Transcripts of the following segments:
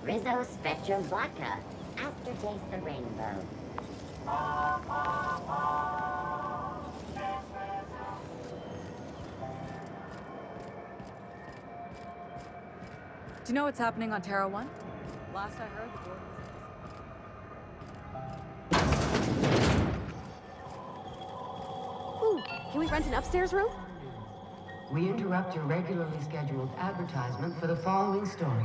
Rizzo Spectrum Vodka. Aftertaste the rainbow. Do you know what's happening on Terra 1? Last I heard, the board was... Ooh, can we rent an upstairs room? We interrupt your regularly scheduled advertisement for the following story.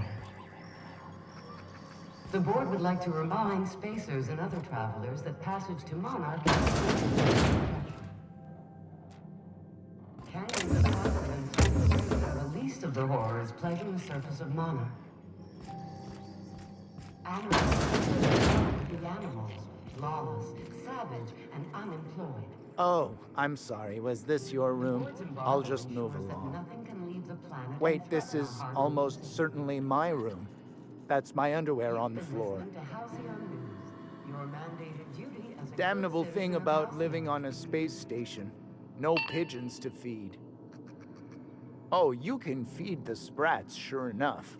The board would like to remind spacers and other travelers that passage to Monarch is canyons of acid and sulfur are the least of the horrors plaguing the surface of Monarch. The animals, lawless, savage, and unemployed. Oh, I'm sorry. Was this your room? I'll just move along. Wait, this is almost certainly my room. That's my underwear on the floor. Damnable thing about living on a space station. No pigeons to feed. Oh, you can feed the sprats, sure enough.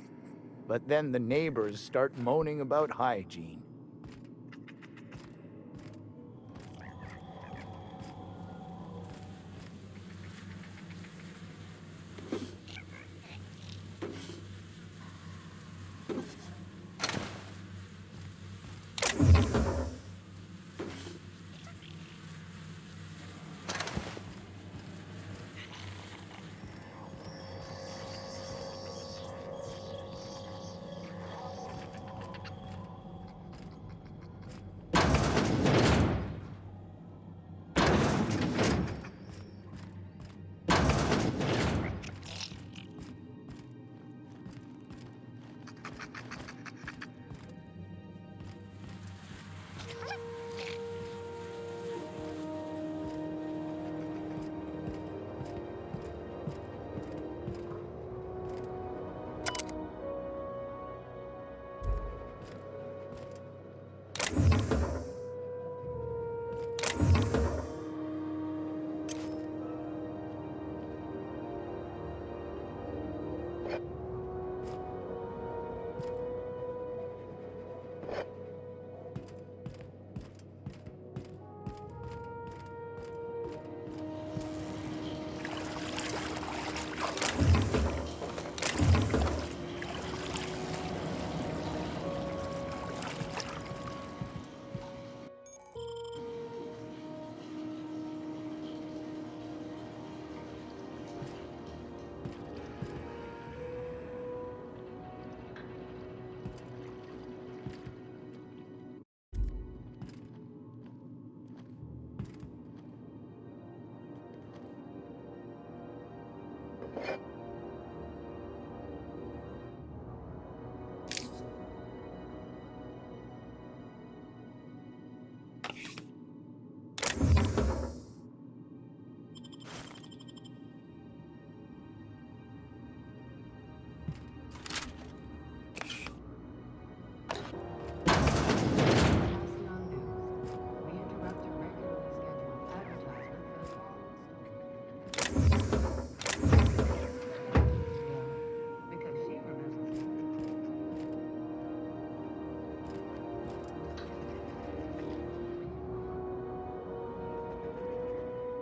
But then the neighbors start moaning about hygiene.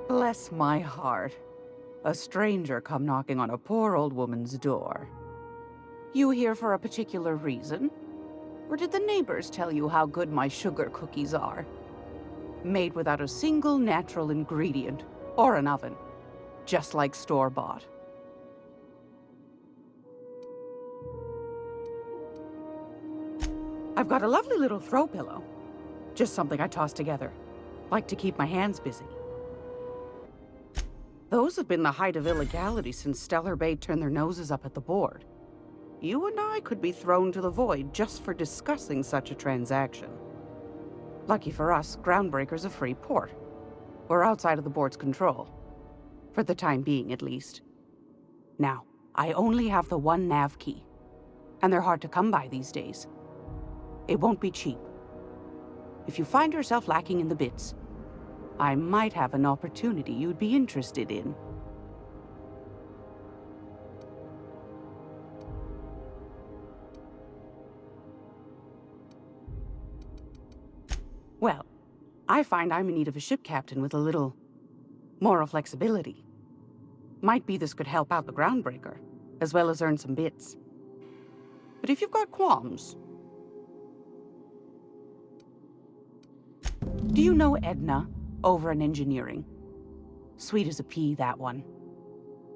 Bless my heart. A stranger come knocking on a poor old woman's door. You here for a particular reason? Or did the neighbors tell you how good my sugar cookies are? Made without a single natural ingredient, or an oven. Just like store-bought. I've got a lovely little throw pillow. Just something I toss together. Like to keep my hands busy. Those have been the height of illegality since Stellar Bay turned their noses up at the board. You and I could be thrown to the void just for discussing such a transaction. Lucky for us, Groundbreaker's a free port. We're outside of the board's control. For the time being, at least. Now, I only have the one nav key. And they're hard to come by these days. It won't be cheap. If you find yourself lacking in the bits, I might have an opportunity you'd be interested in. I find I'm in need of a ship captain with a little moral flexibility. Might be this could help out the groundbreaker, as well as earn some bits. But if you've got qualms... Do you know Edna, over in engineering? Sweet as a pea, that one.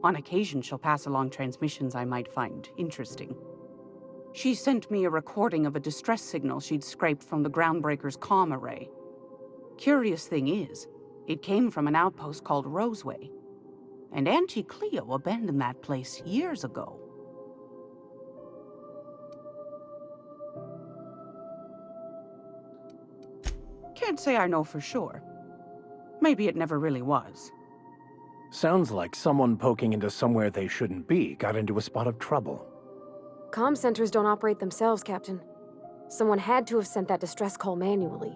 On occasion, she'll pass along transmissions I might find interesting. She sent me a recording of a distress signal she'd scraped from the groundbreaker's comm array. Curious thing is, it came from an outpost called Roseway. And Auntie Cleo abandoned that place years ago. Can't say I know for sure. Maybe it never really was. Sounds like someone poking into somewhere they shouldn't be got into a spot of trouble. Comm centers don't operate themselves, Captain. Someone had to have sent that distress call manually.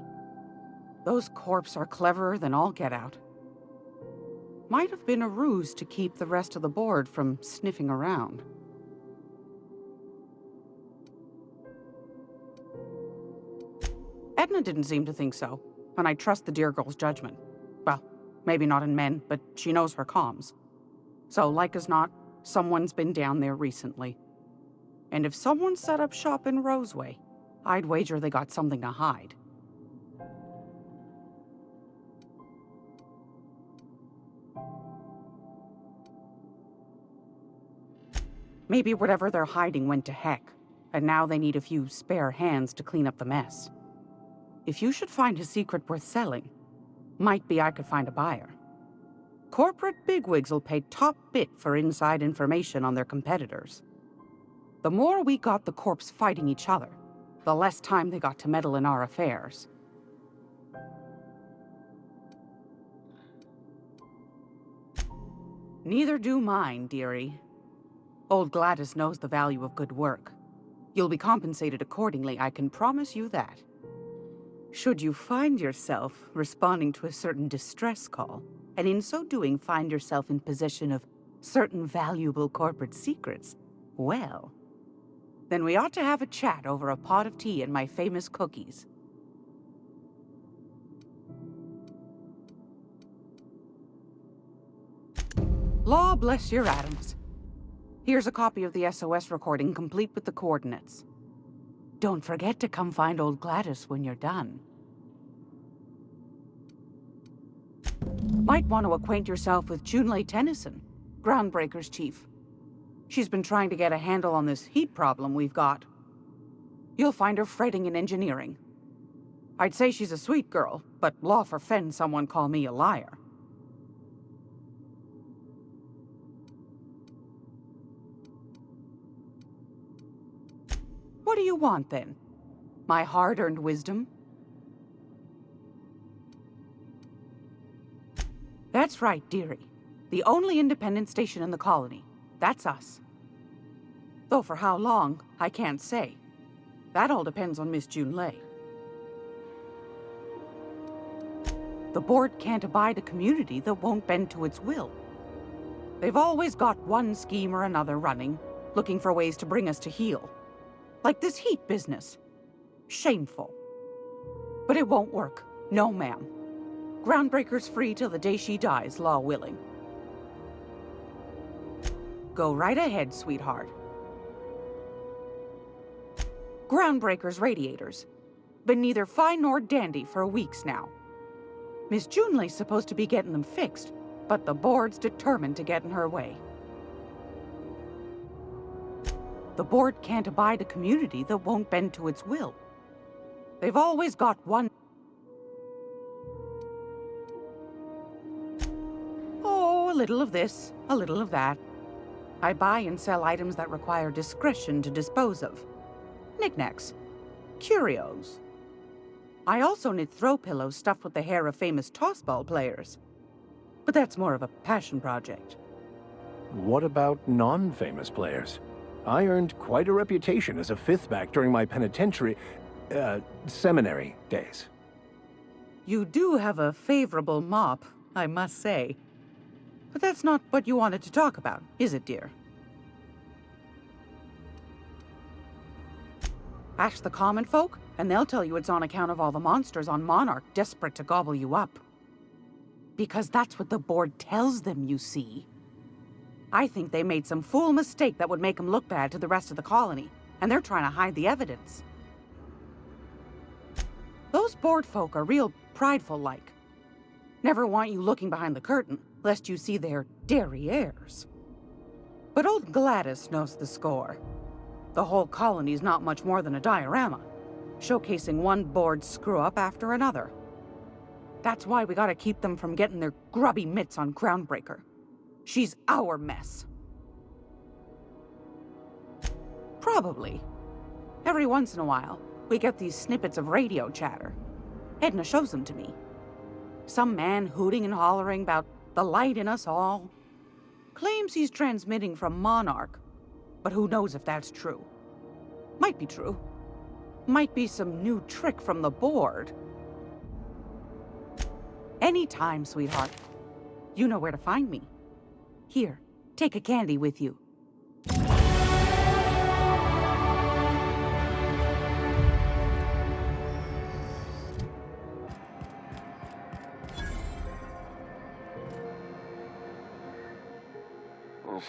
Those corps are cleverer than all get out. Might have been a ruse to keep the rest of the board from sniffing around. Edna didn't seem to think so, and I trust the dear girl's judgment. Well, maybe not in men, but she knows her comms. So, like as not, someone's been down there recently. And if someone set up shop in Roseway, I'd wager they got something to hide. Maybe whatever they're hiding went to heck, and now they need a few spare hands to clean up the mess. If you should find a secret worth selling, might be I could find a buyer. Corporate bigwigs will pay top bit for inside information on their competitors. The more we got the corps fighting each other, the less time they got to meddle in our affairs. Neither do mine, dearie. Old Gladys knows the value of good work. You'll be compensated accordingly, I can promise you that. Should you find yourself responding to a certain distress call, and in so doing find yourself in possession of certain valuable corporate secrets, well, then we ought to have a chat over a pot of tea and my famous cookies. Law bless your atoms. Here's a copy of the SOS recording, complete with the coordinates. Don't forget to come find old Gladys when you're done. Might want to acquaint yourself with Junlei Tennyson, Groundbreaker's chief. She's been trying to get a handle on this heat problem we've got. You'll find her fretting in engineering. I'd say she's a sweet girl, but law forfend someone call me a liar. What do you want, then? My hard-earned wisdom? That's right, dearie. The only independent station in the colony. That's us. Though for how long, I can't say. That all depends on Miss Junlei. The board can't abide a community that won't bend to its will. They've always got one scheme or another running, looking for ways to bring us to heel. Like this heat business. Shameful. But it won't work. No, ma'am. Groundbreaker's free till the day she dies, law willing. Go right ahead, sweetheart. Groundbreaker's radiators. Been neither fine nor dandy for weeks now. Miss Junlei's supposed to be getting them fixed, but the board's determined to get in her way. The board can't abide a community that won't bend to its will. They've always got one... Oh, a little of this, a little of that. I buy and sell items that require discretion to dispose of. Knickknacks. Curios. I also knit throw pillows stuffed with the hair of famous tossball players. But that's more of a passion project. What about non-famous players? I earned quite a reputation as a fifth back during my penitentiary, seminary days. You do have a favorable mop, I must say. But that's not what you wanted to talk about, is it, dear? Ask the common folk, and they'll tell you it's on account of all the monsters on Monarch desperate to gobble you up. Because that's what the board tells them, you see. I think they made some fool mistake that would make them look bad to the rest of the colony, and they're trying to hide the evidence. Those board folk are real prideful-like. Never want you looking behind the curtain, lest you see their derrieres. But old Gladys knows the score. The whole colony's not much more than a diorama, showcasing one board screw-up after another. That's why we gotta keep them from getting their grubby mitts on Groundbreaker. She's our mess. Probably. Every once in a while, we get these snippets of radio chatter. Edna shows them to me. Some man hooting and hollering about the light in us all. Claims he's transmitting from Monarch, but who knows if that's true. Might be true. Might be some new trick from the board. Anytime, sweetheart. You know where to find me. Here, take a candy with you.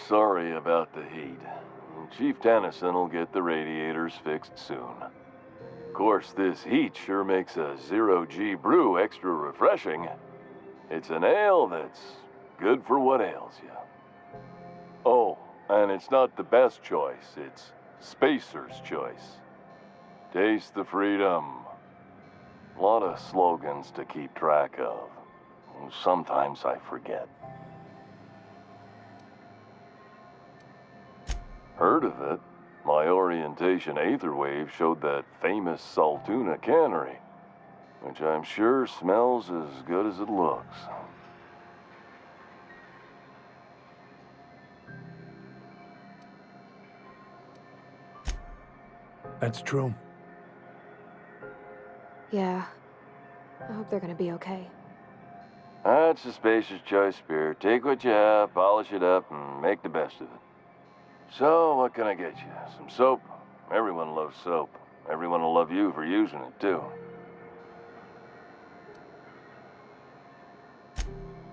Sorry about the heat. Chief Tennyson will get the radiators fixed soon. Of course, this heat sure makes a zero-G brew extra refreshing. It's an ale that's good for what ails you. Oh, and it's not the best choice, it's Spacer's choice. Taste the freedom. A lot of slogans to keep track of. Sometimes I forget. Heard of it? My orientation Aetherwave showed that famous Saltuna cannery, which I'm sure smells as good as it looks. That's true. Yeah. I hope they're gonna be okay. That's a Spacer's choice beer. Take what you have, polish it up, and make the best of it. So, what can I get you? Some soap? Everyone loves soap. Everyone will love you for using it, too.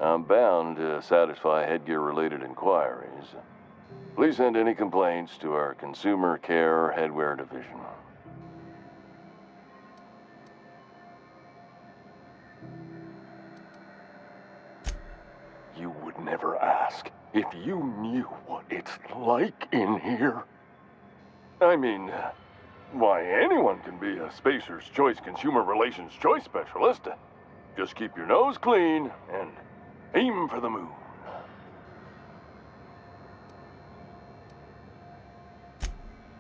I'm bound to satisfy headgear-related inquiries. Please send any complaints to our Consumer Care Headwear Division. You would never ask if you knew what it's like in here. I mean, why, anyone can be a Spacer's Choice Consumer Relations Choice Specialist. Just keep your nose clean and aim for the moon.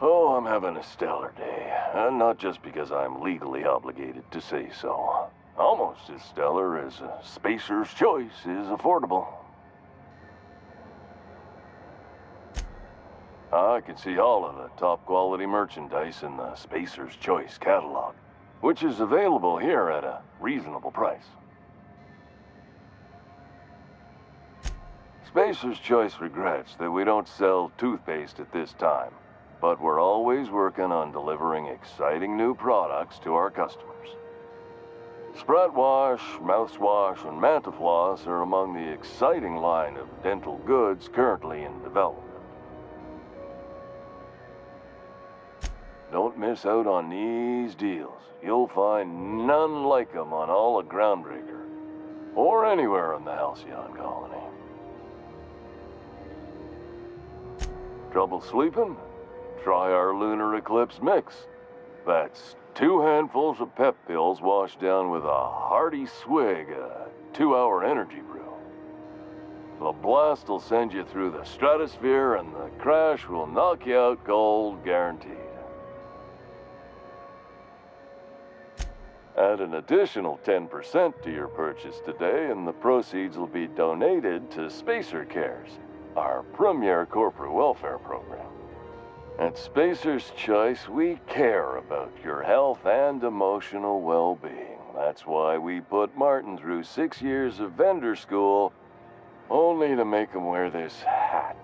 Oh, I'm having a stellar day. And not just because I'm legally obligated to say so. Almost as stellar as a Spacer's Choice is affordable. I can see all of the top quality merchandise in the Spacer's Choice catalog, which is available here at a reasonable price. Spacer's Choice regrets that we don't sell toothpaste at this time, but we're always working on delivering exciting new products to our customers. Sprat Wash, Mouthwash, and Mantafloss are among the exciting line of dental goods currently in development. Don't miss out on these deals. You'll find none like them on all of Groundbreaker, or anywhere in the Halcyon colony. Trouble sleeping? Try our Lunar Eclipse Mix. That's 2 handfuls of pep pills washed down with a hearty swig of 2-hour energy brew. The blast will send you through the stratosphere, and the crash will knock you out cold, guaranteed. Add an additional 10% to your purchase today, and the proceeds will be donated to Spacer Cares, our premier corporate welfare program. At Spacer's Choice, we care about your health and emotional well-being. That's why we put Martin through 6 years of vendor school, only to make him wear this hat.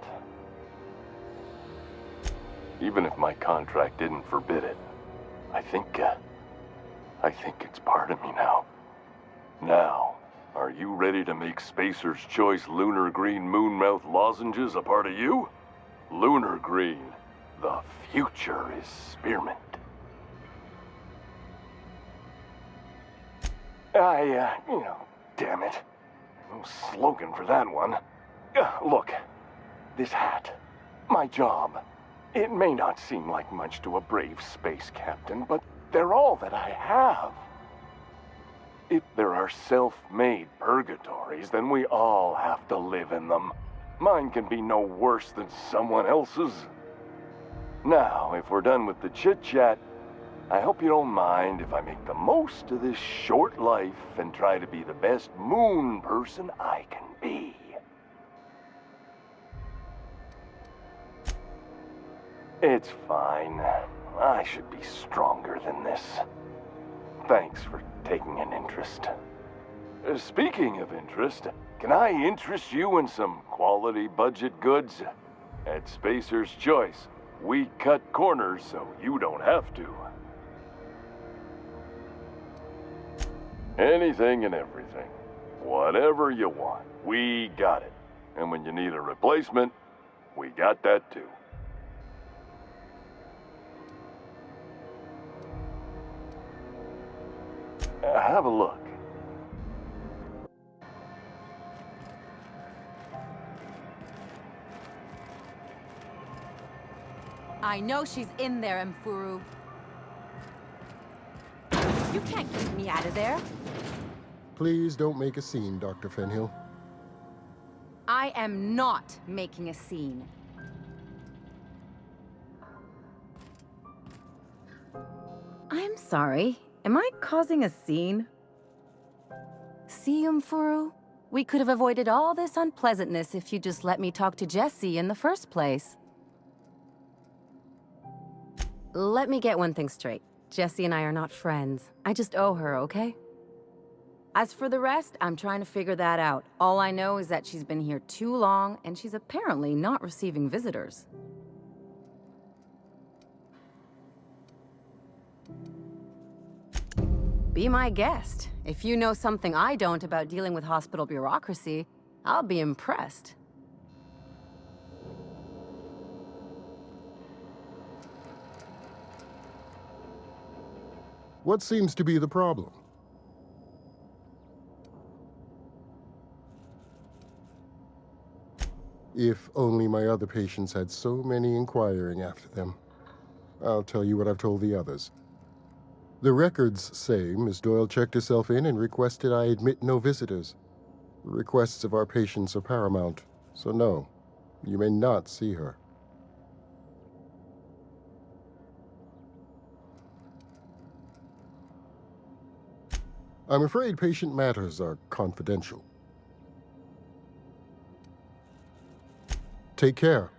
Even if my contract didn't forbid it, I think it's part of me now. Now, are you ready to make Spacer's Choice Lunar Green Moonmouth lozenges a part of you? Lunar Green, the future is spearmint. Damn it. No slogan for that one. Look, this hat, my job. It may not seem like much to a brave space captain, but they're all that I have. If there are self-made purgatories, then we all have to live in them. Mine can be no worse than someone else's. Now, if we're done with the chit-chat, I hope you don't mind if I make the most of this short life and try to be the best moon person I can be. It's fine. I should be stronger than this. Thanks for taking an interest. Speaking of interest, can I interest you in some quality budget goods? At Spacer's Choice, we cut corners so you don't have to. Anything and everything. Whatever you want, we got it. And when you need a replacement, we got that too. Have a look. I know she's in there, Mfuru. You can't keep me out of there. Please don't make a scene, Dr. Fenhill. I am not making a scene. I'm sorry. Am I causing a scene? See, Mfuru? We could have avoided all this unpleasantness if you just let me talk to Jessie in the first place. Let me get one thing straight. Jessie and I are not friends. I just owe her, okay? As for the rest, I'm trying to figure that out. All I know is that she's been here too long, and she's apparently not receiving visitors. Be my guest. If you know something I don't about dealing with hospital bureaucracy, I'll be impressed. What seems to be the problem? If only my other patients had so many inquiring after them. I'll tell you what I've told the others. The records say Miss Doyle checked herself in and requested I admit no visitors. The requests of our patients are paramount, so no, you may not see her. I'm afraid patient matters are confidential. Take care.